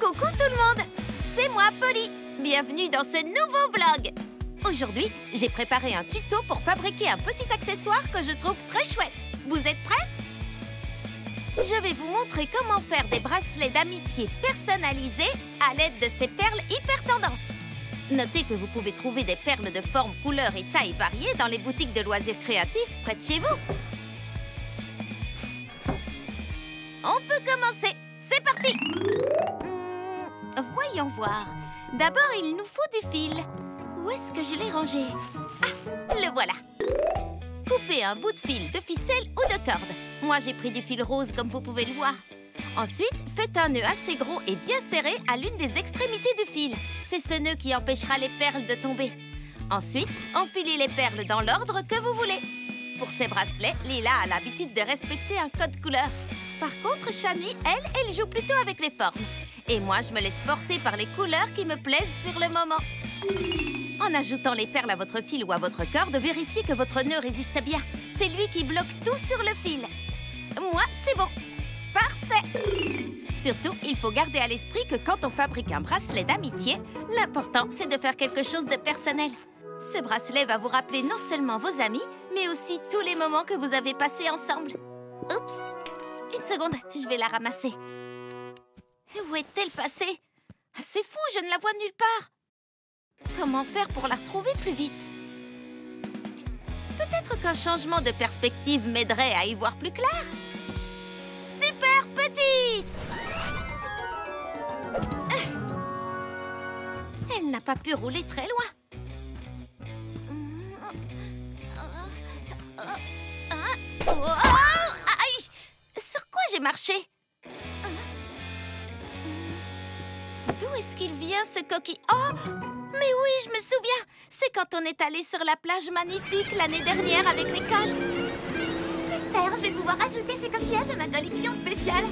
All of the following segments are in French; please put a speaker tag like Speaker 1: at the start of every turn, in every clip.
Speaker 1: Coucou tout le monde, c'est moi Polly. Bienvenue dans ce nouveau vlog. Aujourd'hui, j'ai préparé un tuto pour fabriquer un petit accessoire que je trouve très chouette. Vous êtes prêtes? Je vais vous montrer comment faire des bracelets d'amitié personnalisés à l'aide de ces perles hyper tendance. Notez que vous pouvez trouver des perles de formes, couleurs et tailles variées dans les boutiques de loisirs créatifs près de chez vous. On peut commencer. C'est parti! Voyons voir. D'abord, il nous faut du fil. Où est-ce que je l'ai rangé? Ah, le voilà. Coupez un bout de fil de ficelle ou de corde. Moi, j'ai pris du fil rose comme vous pouvez le voir. Ensuite, faites un nœud assez gros et bien serré à l'une des extrémités du fil. C'est ce nœud qui empêchera les perles de tomber. Ensuite, enfilez les perles dans l'ordre que vous voulez. Pour ces bracelets, Lila a l'habitude de respecter un code couleur. Par contre, Shani, elle joue plutôt avec les formes. Et moi, je me laisse porter par les couleurs qui me plaisent sur le moment. En ajoutant les perles à votre fil ou à votre corde, vérifiez que votre nœud résiste bien. C'est lui qui bloque tout sur le fil. Moi, c'est bon. Parfait. Surtout, il faut garder à l'esprit que quand on fabrique un bracelet d'amitié, l'important, c'est de faire quelque chose de personnel. Ce bracelet va vous rappeler non seulement vos amis, mais aussi tous les moments que vous avez passés ensemble. Oups! Une seconde, je vais la ramasser. Où est-elle passée? C'est fou, je ne la vois nulle part. Comment faire pour la retrouver plus vite? Peut-être qu'un changement de perspective m'aiderait à y voir plus clair. Super petite! Elle n'a pas pu rouler très loin. Oh, aïe! Sur quoi j'ai marché? D'où est-ce qu'il vient, ce coquille? Oh! Mais oui, je me souviens! C'est quand on est allé sur la plage magnifique l'année dernière avec l'école.
Speaker 2: Super, je vais pouvoir ajouter ces coquillages à ma collection spéciale.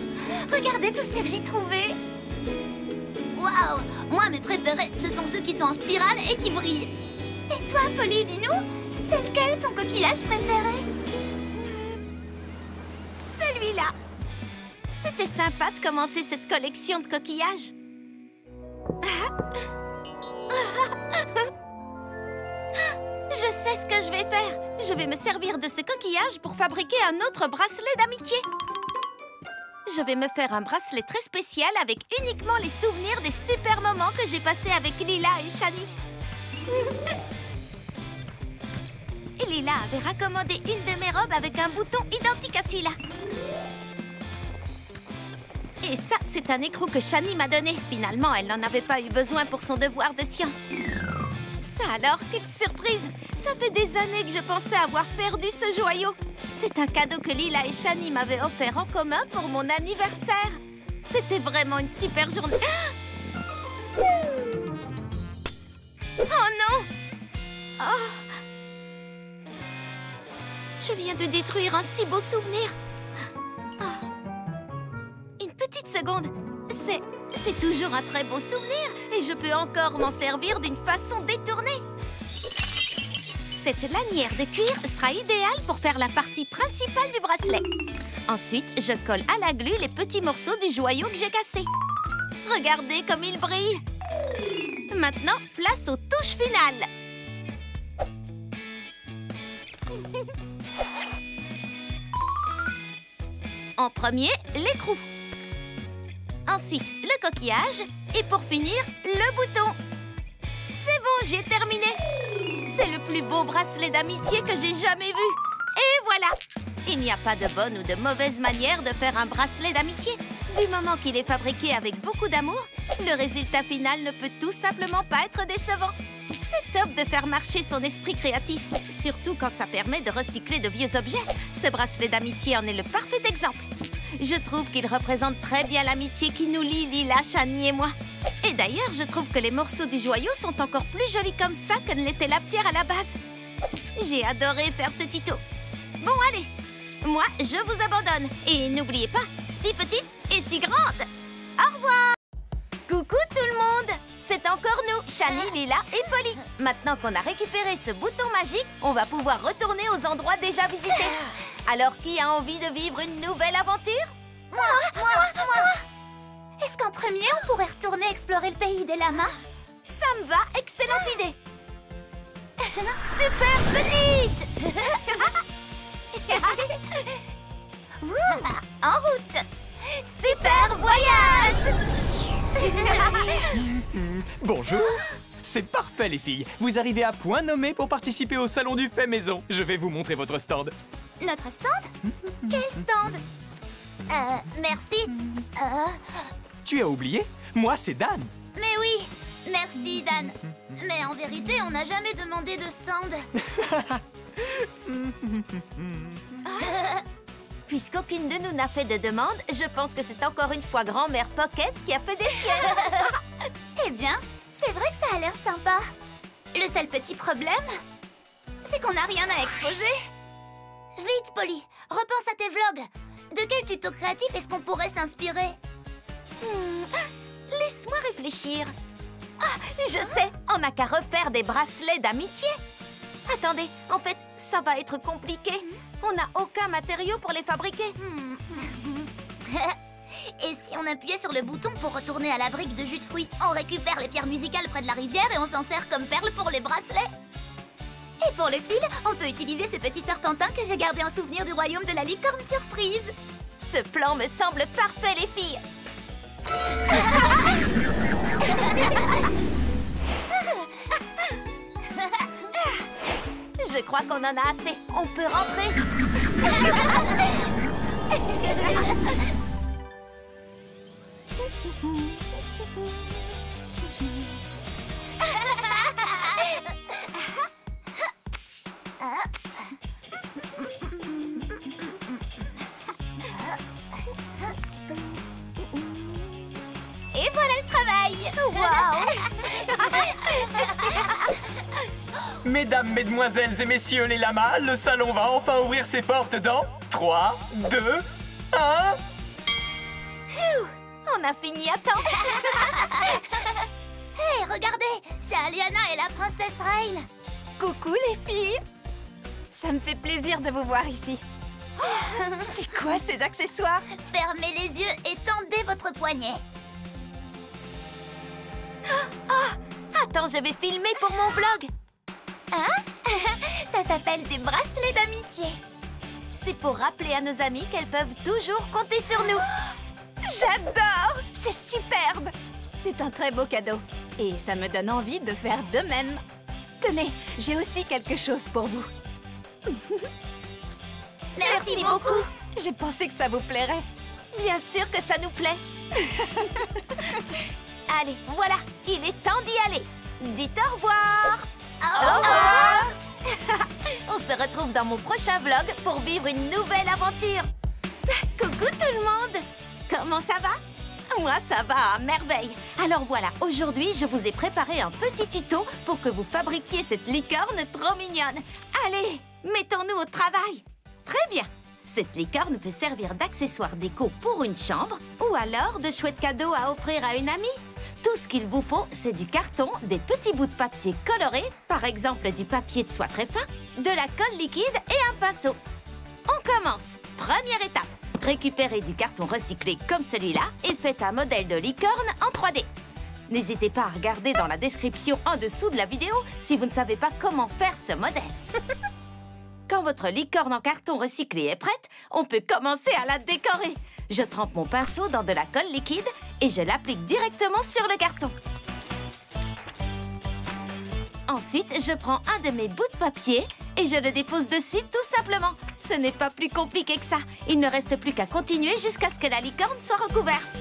Speaker 2: Regardez tout ce que j'ai trouvé. Waouh! Moi, mes préférés, ce sont ceux qui sont en spirale et qui brillent. Et toi, Polly, dis-nous, c'est lequel ton coquillage préféré?
Speaker 1: Celui-là. C'était sympa de commencer cette collection de coquillages. Je sais ce que je vais faire. Je vais me servir de ce coquillage pour fabriquer un autre bracelet d'amitié. Je vais me faire un bracelet très spécial avec uniquement les souvenirs des super moments que j'ai passés avec Lila et Shani. Lila avait raccommandé une de mes robes avec un bouton identique à celui-là. Et ça, c'est un écrou que Shani m'a donné. Finalement, elle n'en avait pas eu besoin pour son devoir de science. Ça alors, quelle surprise! Ça fait des années que je pensais avoir perdu ce joyau. C'est un cadeau que Lila et Shani m'avaient offert en commun pour mon anniversaire. C'était vraiment une super journée. Oh non! Oh! Je viens de détruire un si beau souvenir. Oh. Une petite seconde. C'est toujours un très beau souvenir et je peux encore m'en servir d'une façon détournée. Cette lanière de cuir sera idéale pour faire la partie principale du bracelet. Ensuite, je colle à la glu les petits morceaux du joyau que j'ai cassé. Regardez comme il brille. Maintenant, place aux touches finales. En premier, l'écrou. Ensuite, le coquillage. Et pour finir, le bouton. C'est bon, j'ai terminé. C'est le plus beau bracelet d'amitié que j'ai jamais vu. Et voilà. Il n'y a pas de bonne ou de mauvaise manière de faire un bracelet d'amitié. Du moment qu'il est fabriqué avec beaucoup d'amour, le résultat final ne peut tout simplement pas être décevant. C'est top de faire marcher son esprit créatif, surtout quand ça permet de recycler de vieux objets. Ce bracelet d'amitié en est le parfait exemple. Je trouve qu'il représente très bien l'amitié qui nous lie, Lila, Shani et moi. Et d'ailleurs, je trouve que les morceaux du joyau sont encore plus jolis comme ça que ne l'était la pierre à la base. J'ai adoré faire ce tuto. Bon, allez, moi, je vous abandonne. Et n'oubliez pas, si petite et si grande. Au revoir. Coucou tout le monde. C'est encore nous, Shani, Lila et Polly. Maintenant qu'on a récupéré ce bouton magique, on va pouvoir retourner aux endroits déjà visités. Alors, qui a envie de vivre une nouvelle aventure?
Speaker 2: Moi! Est-ce qu'en premier, on pourrait retourner explorer le pays des lamas?
Speaker 1: Ça me va, excellente idée. Super petite.
Speaker 2: En route! Super voyage!
Speaker 3: Bonjour. C'est parfait les filles. Vous arrivez à point nommé pour participer au salon du fait maison. Je vais vous montrer votre stand.
Speaker 2: Notre stand? Quel stand? Merci.
Speaker 3: Tu as oublié? Moi c'est Dan.
Speaker 2: Mais oui, merci Dan. Mais en vérité, on n'a jamais demandé de stand.
Speaker 1: Puisqu'aucune de nous n'a fait de demande, je pense que c'est encore une fois grand-mère Pocket qui a fait des siennes.
Speaker 2: Eh bien, c'est vrai que ça a l'air sympa. Le seul petit problème, c'est qu'on n'a rien à exposer. Vite, Polly, repense à tes vlogs. De quel tuto créatif est-ce qu'on pourrait s'inspirer?
Speaker 1: Laisse-moi réfléchir. Ah, je sais, on n'a qu'à refaire des bracelets d'amitié. Attendez, en fait, ça va être compliqué. On n'a aucun matériau pour les fabriquer.
Speaker 2: Et si on appuyait sur le bouton pour retourner à la brique de jus de fruits? On récupère les pierres musicales près de la rivière et on s'en sert comme perles pour les bracelets. Et pour le fil, on peut utiliser ces petits serpentins que j'ai gardés en souvenir du royaume de la licorne surprise.
Speaker 1: Ce plan me semble parfait, les filles. Je crois qu'on en a assez. On peut rentrer.
Speaker 2: Et voilà le travail.
Speaker 1: Waouh!
Speaker 3: Mesdames, mesdemoiselles et messieurs les lamas, le salon va enfin ouvrir ses portes dans 3, 2, 1...
Speaker 1: On a fini à temps.
Speaker 2: Hé, regardez, c'est Aliana et la princesse Reine.
Speaker 1: Coucou, les filles. Ça me fait plaisir de vous voir ici. C'est quoi ces accessoires?
Speaker 2: Fermez les yeux et tendez votre poignet.
Speaker 1: Attends, je vais filmer pour mon vlog.
Speaker 2: Hein? Ça s'appelle des bracelets d'amitié.
Speaker 1: C'est pour rappeler à nos amis qu'elles peuvent toujours compter sur nous. J'adore! C'est superbe! C'est un très beau cadeau. Et ça me donne envie de faire de même. Tenez, j'ai aussi quelque chose pour vous.
Speaker 2: Merci beaucoup.
Speaker 1: J'ai pensé que ça vous plairait. Bien sûr que ça nous plaît. Allez, voilà, il est temps d'y aller. Dites au revoir.
Speaker 2: Au revoir.
Speaker 1: On se retrouve dans mon prochain vlog pour vivre une nouvelle aventure. Coucou tout le monde. Comment ça va? Moi, ça va à merveille. Alors voilà, aujourd'hui, je vous ai préparé un petit tuto pour que vous fabriquiez cette licorne trop mignonne. Allez, mettons-nous au travail. Très bien. Cette licorne peut servir d'accessoire déco pour une chambre ou alors de chouettes cadeaux à offrir à une amie. Tout ce qu'il vous faut, c'est du carton, des petits bouts de papier colorés, par exemple du papier de soie très fin, de la colle liquide et un pinceau. On commence. Première étape. Récupérez du carton recyclé comme celui-là et faites un modèle de licorne en 3D. N'hésitez pas à regarder dans la description en dessous de la vidéo si vous ne savez pas comment faire ce modèle. Quand votre licorne en carton recyclé est prête, on peut commencer à la décorer. Je trempe mon pinceau dans de la colle liquide et je l'applique directement sur le carton. Ensuite, je prends un de mes bouts de papier et je le dépose dessus tout simplement. Ce n'est pas plus compliqué que ça. Il ne reste plus qu'à continuer jusqu'à ce que la licorne soit recouverte.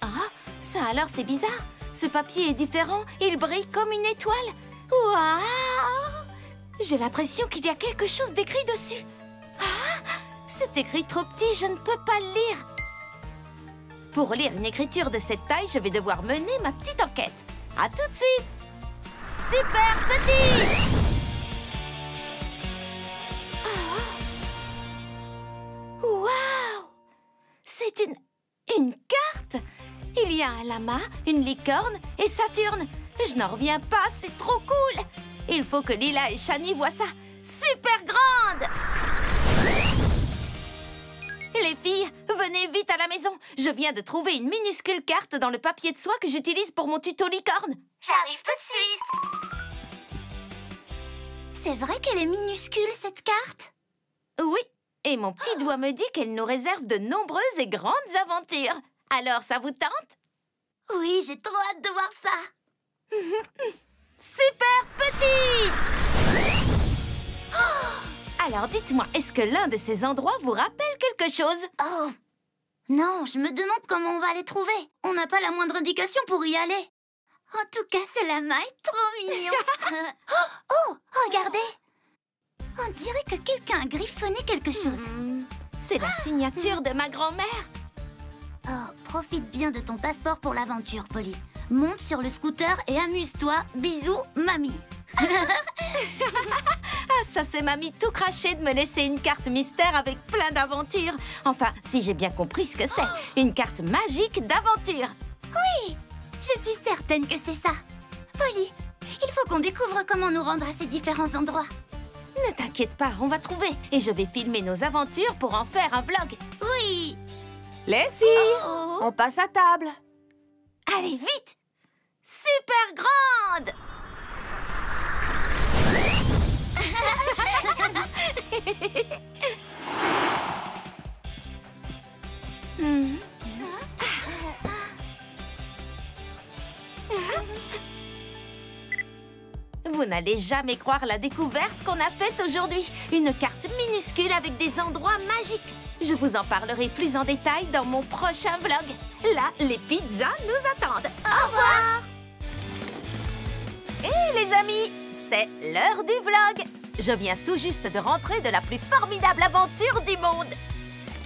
Speaker 1: Ah, ça alors c'est bizarre. Ce papier est différent. Il brille comme une étoile. Waouh! J'ai l'impression qu'il y a quelque chose d'écrit dessus. Ah! C'est écrit trop petit, je ne peux pas le lire. Pour lire une écriture de cette taille, je vais devoir mener ma petite enquête. À tout de suite! Super petit! Oh. Waouh! C'est une carte! Il y a un lama, une licorne et Saturne. Je n'en reviens pas, c'est trop cool! Il faut que Lila et Shani voient ça. Super grande! Les filles, venez vite à la maison. Je viens de trouver une minuscule carte dans le papier de soie que j'utilise pour mon tuto licorne.
Speaker 2: J'arrive tout de suite. C'est vrai qu'elle est minuscule, cette carte?
Speaker 1: Oui, et mon petit doigt me dit qu'elle nous réserve de nombreuses et grandes aventures. Alors, ça vous tente?
Speaker 2: Oui, j'ai trop hâte de voir ça.
Speaker 1: Super petite! Alors, dites-moi, est-ce que l'un de ces endroits vous rappelle quelque chose?
Speaker 2: Oh! Non, je me demande comment on va les trouver. On n'a pas la moindre indication pour y aller. En tout cas, ce lama est trop mignon. Oh, regardez! On dirait que quelqu'un a griffonné quelque chose.
Speaker 1: C'est la signature de ma grand-mère.
Speaker 2: Oh, profite bien de ton passeport pour l'aventure, Polly. Monte sur le scooter et amuse-toi. Bisous, mamie.
Speaker 1: Ah, ça c'est mamie tout craché de me laisser une carte mystère avec plein d'aventures. Enfin, si j'ai bien compris ce que c'est. Une carte magique d'aventure.
Speaker 2: Oui, je suis certaine que c'est ça. Polly, il faut qu'on découvre comment nous rendre à ces différents endroits.
Speaker 1: Ne t'inquiète pas, on va trouver. Et je vais filmer nos aventures pour en faire un vlog.
Speaker 2: Oui.
Speaker 4: Les filles,
Speaker 2: Oh.
Speaker 4: on passe à table.
Speaker 1: Allez, vite! Super grande! Vous n'allez jamais croire la découverte qu'on a faite aujourd'hui. Une carte minuscule avec des endroits magiques. Je vous en parlerai plus en détail dans mon prochain vlog. Là, les pizzas nous attendent. Au revoir! Et les amis, c'est l'heure du vlog. Je viens tout juste de rentrer de la plus formidable aventure du monde.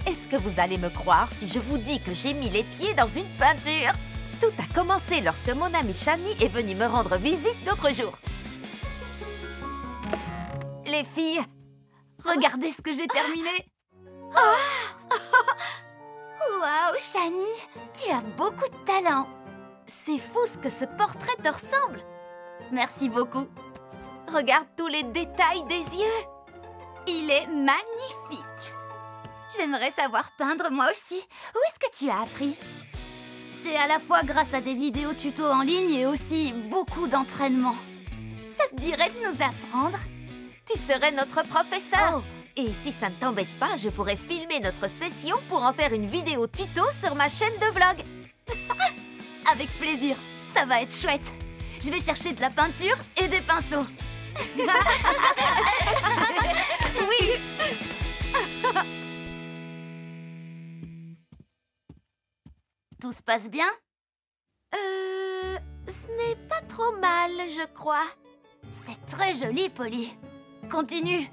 Speaker 1: Est-ce que vous allez me croire si je vous dis que j'ai mis les pieds dans une peinture? Tout a commencé lorsque mon amie Shani est venue me rendre visite l'autre jour. Les filles, regardez ce que j'ai terminé.
Speaker 2: Waouh, Shani, tu as beaucoup de talent.
Speaker 1: C'est fou ce que ce portrait te ressemble.
Speaker 2: Merci beaucoup.
Speaker 1: Regarde tous les détails des yeux.
Speaker 2: Il est magnifique. J'aimerais savoir peindre moi aussi. Où est-ce que tu as appris? C'est à la fois grâce à des vidéos tuto en ligne et aussi beaucoup d'entraînement. Ça te dirait de nous apprendre?
Speaker 1: Tu serais notre professeur.
Speaker 2: Oh.
Speaker 1: Et si ça ne t'embête pas, je pourrais filmer notre session pour en faire une vidéo tuto sur ma chaîne de vlog.
Speaker 2: Avec plaisir, ça va être chouette. Je vais chercher de la peinture et des pinceaux.
Speaker 1: Oui.
Speaker 2: Tout se passe bien?
Speaker 1: Ce n'est pas trop mal, je crois.
Speaker 2: C'est très joli, Polly. Continue.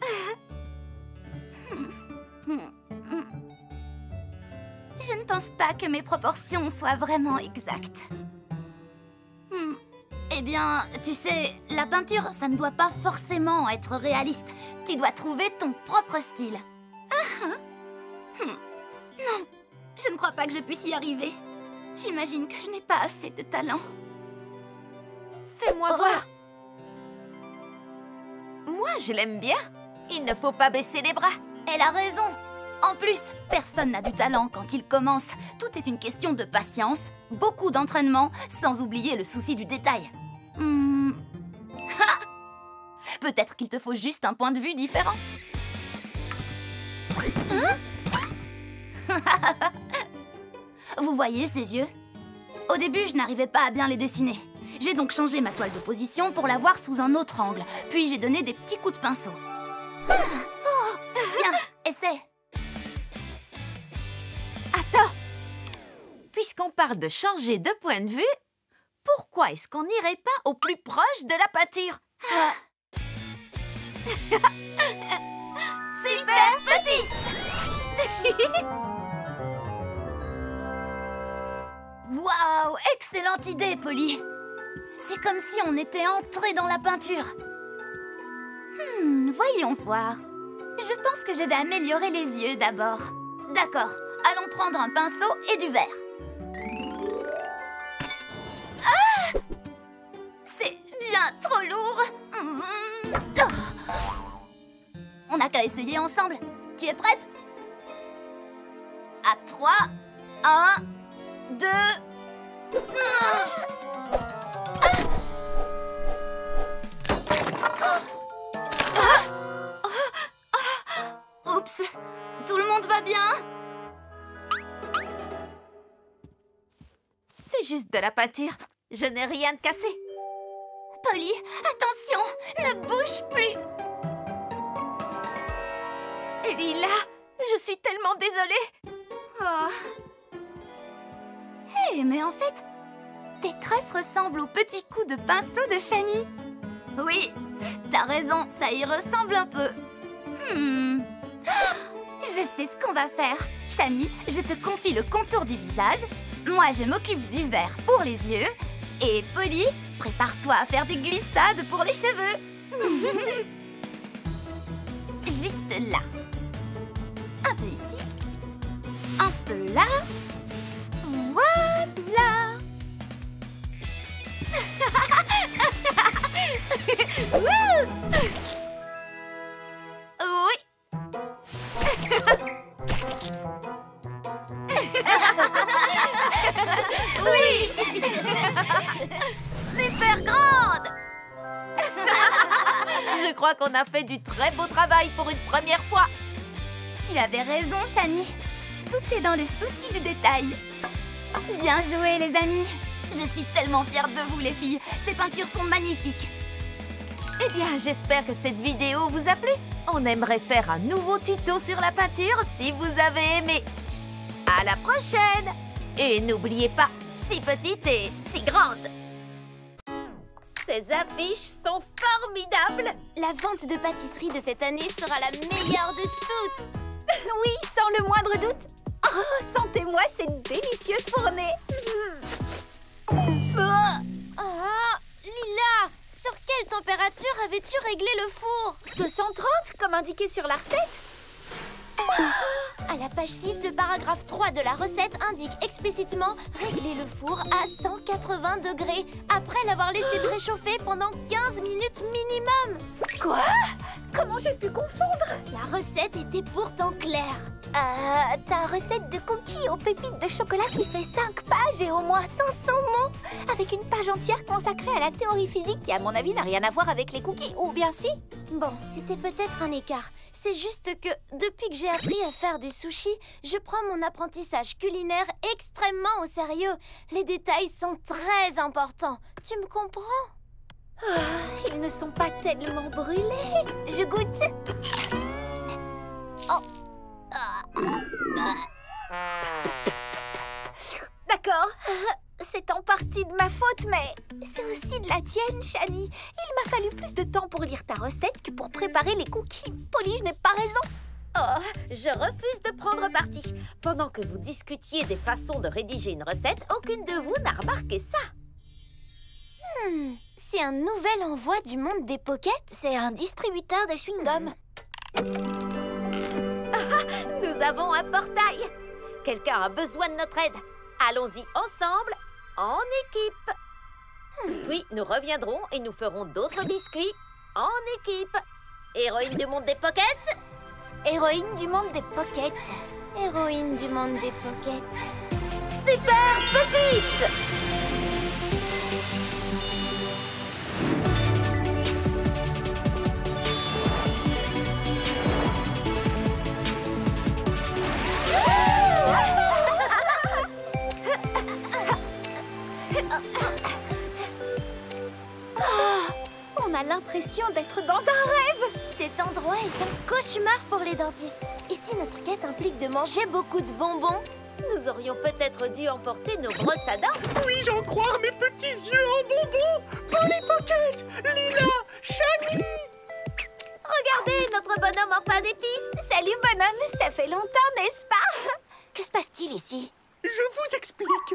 Speaker 2: Je ne pense pas que mes proportions soient vraiment exactes. Eh bien, tu sais, la peinture, ça ne doit pas forcément être réaliste. Tu dois trouver ton propre style. Non, je ne crois pas que je puisse y arriver. J'imagine que je n'ai pas assez de talent.
Speaker 1: Fais-moi voir. Moi, je l'aime bien. Il ne faut pas baisser les bras.
Speaker 2: Elle a raison. En plus, personne n'a du talent quand il commence. Tout est une question de patience, beaucoup d'entraînement, sans oublier le souci du détail. Peut-être qu'il te faut juste un point de vue différent. Vous voyez ces yeux? Au début, je n'arrivais pas à bien les dessiner. J'ai donc changé ma toile de position pour la voir sous un autre angle. Puis j'ai donné des petits coups de pinceau. Tiens, essaie.
Speaker 1: Attends. Puisqu'on parle de changer de point de vue, pourquoi est-ce qu'on n'irait pas au plus proche de la peinture?
Speaker 2: Super petite. Waouh, excellente idée, Polly. C'est comme si on était entré dans la peinture. Voyons voir. Je pense que je vais améliorer les yeux d'abord. D'accord, allons prendre un pinceau et du verre. Ah! C'est bien trop lourd. On n'a qu'à essayer ensemble. Tu es prête? 3, 1, 2... Oups, tout le monde va bien?
Speaker 1: C'est juste de la peinture. Je n'ai rien de cassé.
Speaker 2: Polly, attention, ne bouge plus.
Speaker 1: Lila, je suis tellement désolée.
Speaker 2: Oh. Hé, mais en fait, tes tresses ressemblent aux petits coups de pinceau de Shani. Oui, t'as raison, ça y ressemble un peu. Je sais ce qu'on va faire. Shani, je te confie le contour du visage. Moi, je m'occupe du vert pour les yeux. Et Polly, prépare-toi à faire des glissades pour les cheveux. Juste là. Un peu ici. Un peu là. Voilà.
Speaker 1: Oui. Oui. Super grande. Je crois qu'on a fait du très beau travail pour une première fois.
Speaker 2: Tu avais raison, Shani. Tout est dans le souci du détail. Bien joué, les amis. Je suis tellement fière de vous, les filles. Ces peintures sont magnifiques.
Speaker 1: Eh bien, j'espère que cette vidéo vous a plu. On aimerait faire un nouveau tuto sur la peinture si vous avez aimé. À la prochaine. Et n'oubliez pas, si petite et si grande. Ces affiches sont formidables.
Speaker 2: La vente de pâtisserie de cette année sera la meilleure de toutes.
Speaker 4: Oui, sans le moindre doute. Oh, sentez-moi cette délicieuse fournée.
Speaker 2: Oh, Lila, sur quelle température avais-tu réglé le four?
Speaker 4: 230, comme indiqué sur la recette.
Speaker 2: À la page 6, le paragraphe 3 de la recette indique explicitement régler le four à 180 degrés après l'avoir laissé préchauffer pendant 15 minutes minimum.
Speaker 4: Quoi? Comment j'ai pu confondre?
Speaker 2: La recette était pourtant claire.
Speaker 4: Ta recette de cookies aux pépites de chocolat qui fait 5 pages et au moins 500 mots, avec une page entière consacrée à la théorie physique qui, à mon avis, n'a rien à voir avec les cookies, ou bien si?
Speaker 2: Bon, c'était peut-être un écart. C'est juste que, depuis que j'ai appris à faire des sushis, je prends mon apprentissage culinaire extrêmement au sérieux. Les détails sont très importants. Tu me comprends?
Speaker 4: Ils ne sont pas tellement brûlés. Je goûte. Oh. D'accord. C'est en partie de ma faute, mais c'est aussi de la tienne, Shani. Il m'a fallu plus de temps pour lire ta recette que pour préparer les cookies. Polly, je n'ai pas raison.
Speaker 1: Oh, je refuse de prendre parti. Pendant que vous discutiez des façons de rédiger une recette, aucune de vous n'a remarqué ça.
Speaker 2: C'est un nouvel envoi du monde des pockets?
Speaker 4: C'est un distributeur de chewing-gum.
Speaker 1: Nous avons un portail. Quelqu'un a besoin de notre aide. Allons-y ensemble, en équipe. Puis nous reviendrons et nous ferons d'autres biscuits en équipe. Héroïne du monde des pockets.
Speaker 4: Héroïne du monde des pockets.
Speaker 2: Héroïne du monde des pockets.
Speaker 1: Super petite.
Speaker 4: On a l'impression d'être dans un rêve.
Speaker 2: Cet endroit est un cauchemar pour les dentistes. Et si notre quête implique de manger beaucoup de bonbons?
Speaker 1: Nous aurions peut-être dû emporter nos brosses à dents.
Speaker 3: Puis-je en croire mes petits yeux en bonbons? Polly Pocket, Lila, Shani.
Speaker 1: Regardez notre bonhomme en pain d'épices.
Speaker 4: Salut bonhomme, ça fait longtemps, n'est-ce pas? Que se passe-t-il ici?
Speaker 3: Je vous explique.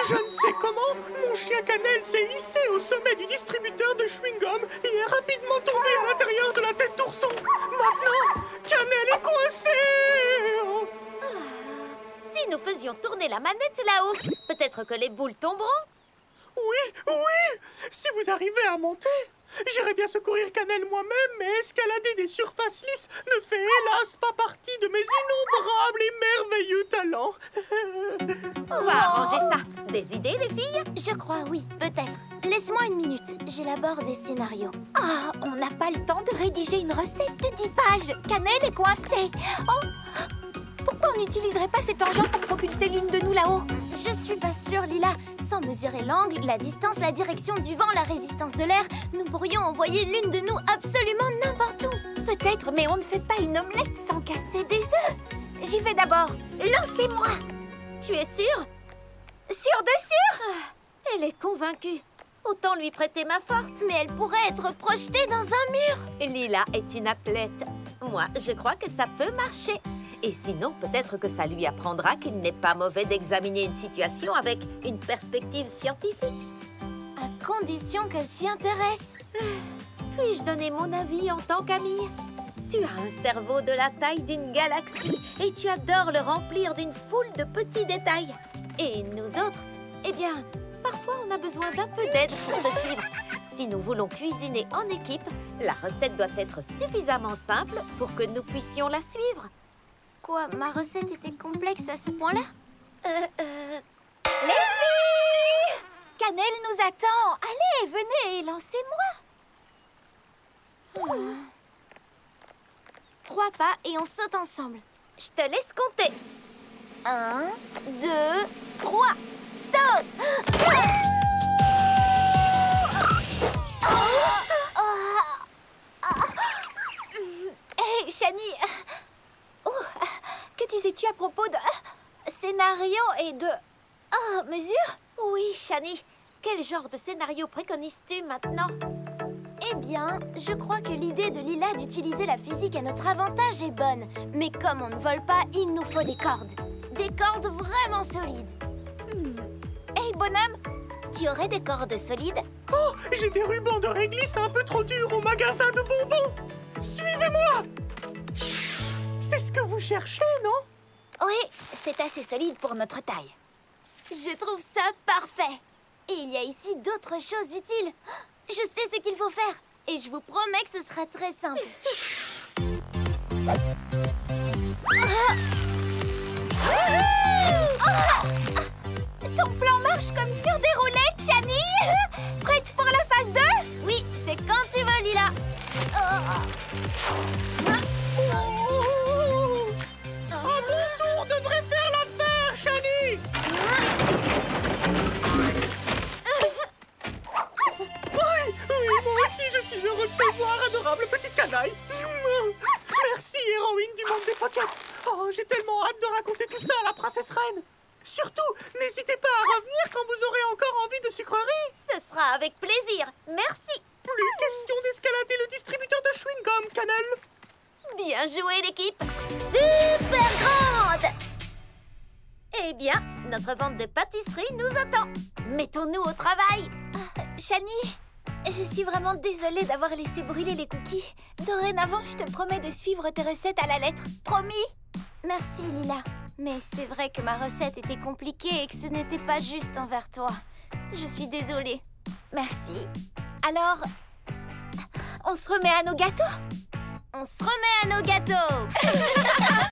Speaker 3: Je ne sais comment, mon chien Cannelle s'est hissé au sommet du distributeur de chewing-gum et est rapidement tombé à l'intérieur de la tête d'ourson. Maintenant, Cannelle est coincé.
Speaker 1: Si nous faisions tourner la manette là-haut, peut-être que les boules tomberont.
Speaker 3: Oui, oui. Si vous arrivez à monter, J'irais bien secourir Cannelle moi-même, mais escalader des surfaces lisses ne fait hélas pas partie de mes innombrables et merveilleux talents.
Speaker 1: On va arranger ça. Des idées, les filles?
Speaker 2: Je crois, oui, peut-être. Laisse-moi une minute, j'élabore des scénarios.
Speaker 4: Ah, on n'a pas le temps de rédiger une recette de 10 pages. Cannelle est coincée. Oh, pourquoi on n'utiliserait pas cet engin pour propulser l'une de nous là-haut?
Speaker 2: Je suis pas sûre, Lila. Sans mesurer l'angle, la distance, la direction du vent, la résistance de l'air, nous pourrions envoyer l'une de nous absolument n'importe où.
Speaker 4: Peut-être, mais on ne fait pas une omelette sans casser des œufs. J'y vais d'abord. Lancez-moi.
Speaker 1: Tu es sûre?
Speaker 4: Sûr de sûr?
Speaker 1: Elle est convaincue. Autant lui prêter ma forte.
Speaker 2: Mais elle pourrait être projetée dans un mur.
Speaker 1: Lila est une athlète. Moi, je crois que ça peut marcher. Et sinon, peut-être que ça lui apprendra qu'il n'est pas mauvais d'examiner une situation avec une perspective scientifique.
Speaker 2: À condition qu'elle s'y intéresse.
Speaker 1: Puis-je donner mon avis en tant qu'amie? Tu as un cerveau de la taille d'une galaxie et tu adores le remplir d'une foule de petits détails. Et nous autres, eh bien, parfois on a besoin d'un peu d'aide pour te suivre. Si nous voulons cuisiner en équipe, la recette doit être suffisamment simple pour que nous puissions la suivre.
Speaker 2: Quoi, ma recette était complexe à ce point-là?
Speaker 4: Les filles! Cannelle nous attend. Allez, venez, lancez-moi.
Speaker 2: 3 pas et on saute ensemble.
Speaker 1: Je te laisse compter.
Speaker 2: 1, 2, 3, saute!
Speaker 4: Hé, Shani. Oh, que disais-tu à propos de scénario et de mesure?
Speaker 1: Oui, Shani. Quel genre de scénario préconises-tu maintenant?
Speaker 2: Eh bien, je crois que l'idée de Lila d'utiliser la physique à notre avantage est bonne. Mais comme on ne vole pas, il nous faut des cordes. Des cordes vraiment solides.
Speaker 4: Hey, bonhomme, tu aurais des cordes solides?
Speaker 3: Oh, j'ai des rubans de réglisse un peu trop durs au magasin de bonbons. Suivez-moi. C'est ce que vous cherchez, non?
Speaker 4: Oui, c'est assez solide pour notre taille.
Speaker 2: Je trouve ça parfait. Et il y a ici d'autres choses utiles. Je sais ce qu'il faut faire. Et je vous promets que ce sera très simple.
Speaker 4: Ton plan marche comme sur des roulettes, Shani. Prête pour la phase 2?
Speaker 2: Oui, c'est quand tu veux, Lila.
Speaker 3: Un bon tour devrait faire l'affaire, Shani. Oui, moi aussi je suis heureux de te voir, adorable petite canaille. Merci, héroïne du monde des pockets. Oh, j'ai tellement hâte de raconter tout ça à la princesse reine. Surtout, n'hésitez pas à revenir quand vous aurez encore envie de sucreries.
Speaker 1: Ce sera avec plaisir. Merci.
Speaker 3: Plus question d'escalader le distributeur de chewing-gum, Cannelle.
Speaker 1: Bien joué, l'équipe. Super grande. Eh bien, notre vente de pâtisserie nous attend. Mettons-nous au travail.
Speaker 4: Shani, je suis vraiment désolée d'avoir laissé brûler les cookies. Dorénavant, je te promets de suivre tes recettes à la lettre. Promis?
Speaker 2: Merci, Lila. Mais c'est vrai que ma recette était compliquée et que ce n'était pas juste envers toi. Je suis désolée.
Speaker 4: Merci. Alors, on se remet à nos gâteaux?
Speaker 2: On se remet à nos gâteaux.